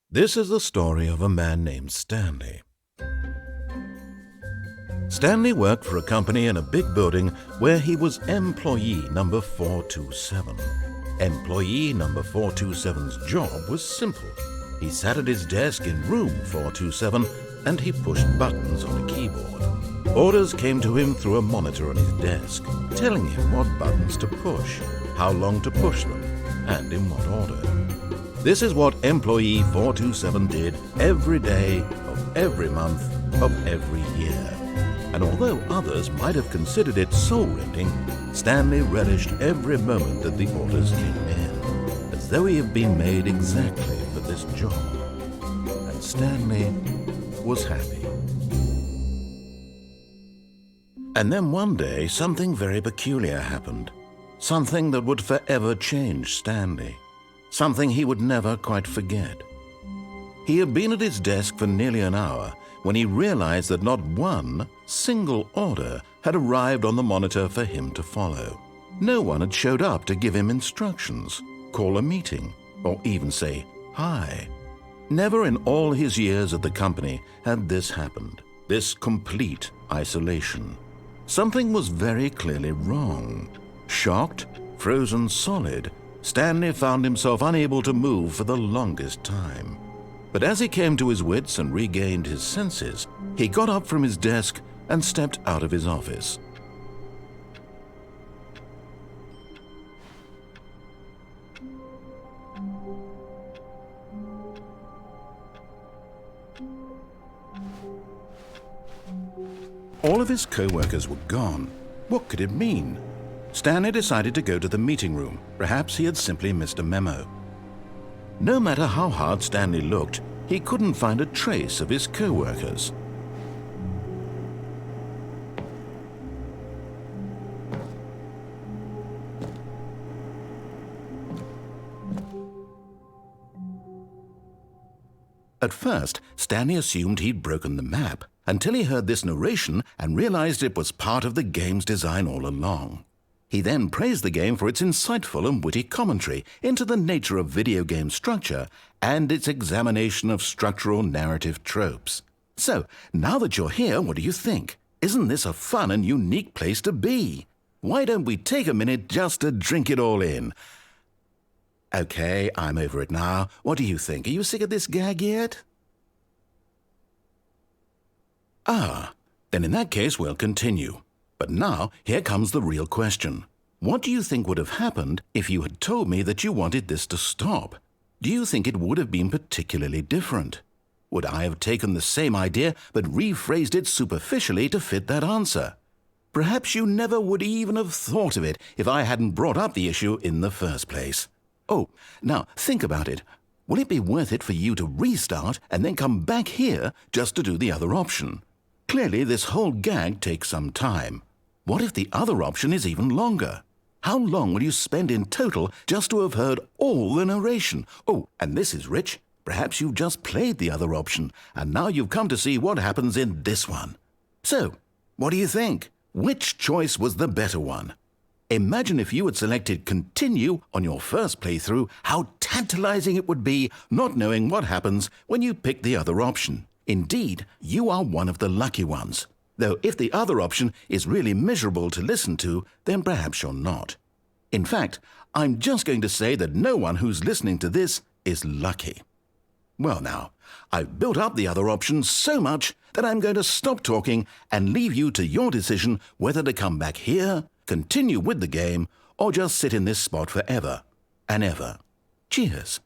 This is the story of a man named Stanley. Stanley worked for a company in a big building where he was employee number 427. Employee number 427's job was simple. He sat at his desk in room 427 and he pushed buttons on a keyboard. Orders came to him through a monitor on his desk, telling him what buttons to push, how long to push them, and in what order. This is what employee 427 did every day of every month of every year. And although others might have considered it soul-rending, Stanley relished every moment that the orders came in, as though he had been made exactly for this job. And Stanley was happy. And then one day, something very peculiar happened. Something that would forever change Stanley. Something he would never quite forget. He had been at his desk for nearly an hour when he realized that not one single order had arrived on the monitor for him to follow. No one had showed up to give him instructions, call a meeting, or even say hi. Never in all his years at the company had this happened, this complete isolation. Something was very clearly wrong. Shocked, frozen solid, Stanley found himself unable to move for the longest time. But as he came to his wits and regained his senses, he got up from his desk and stepped out of his office. All of his co-workers were gone. What could it mean? Stanley decided to go to the meeting room. Perhaps he had simply missed a memo. No matter how hard Stanley looked, he couldn't find a trace of his co-workers. At first, Stanley assumed he'd broken the map, until he heard this narration and realized it was part of the game's design all along. He then praised the game for its insightful and witty commentary into the nature of video game structure and its examination of structural narrative tropes. So, now that you're here, what do you think? Isn't this a fun and unique place to be? Why don't we take a minute just to drink it all in? Okay, I'm over it now. What do you think? Are you sick of this gag yet? Then in that case we'll continue. But now, here comes the real question. What do you think would have happened if you had told me that you wanted this to stop? Do you think it would have been particularly different? Would I have taken the same idea but rephrased it superficially to fit that answer? Perhaps you never would even have thought of it if I hadn't brought up the issue in the first place. Oh, now think about it. Will it be worth it for you to restart and then come back here just to do the other option? Clearly, this whole gag takes some time. What if the other option is even longer? How long will you spend in total just to have heard all the narration? Oh, and this is rich. Perhaps you've just played the other option, and now you've come to see what happens in this one. So, what do you think? Which choice was the better one? Imagine if you had selected continue on your first playthrough, how tantalizing it would be not knowing what happens when you pick the other option. Indeed, you are one of the lucky ones. Though if the other option is really miserable to listen to, then perhaps you're not. In fact, I'm just going to say that no one who's listening to this is lucky. Well now, I've built up the other option so much that I'm going to stop talking and leave you to your decision whether to come back here, continue with the game, or just sit in this spot forever and ever. Cheers.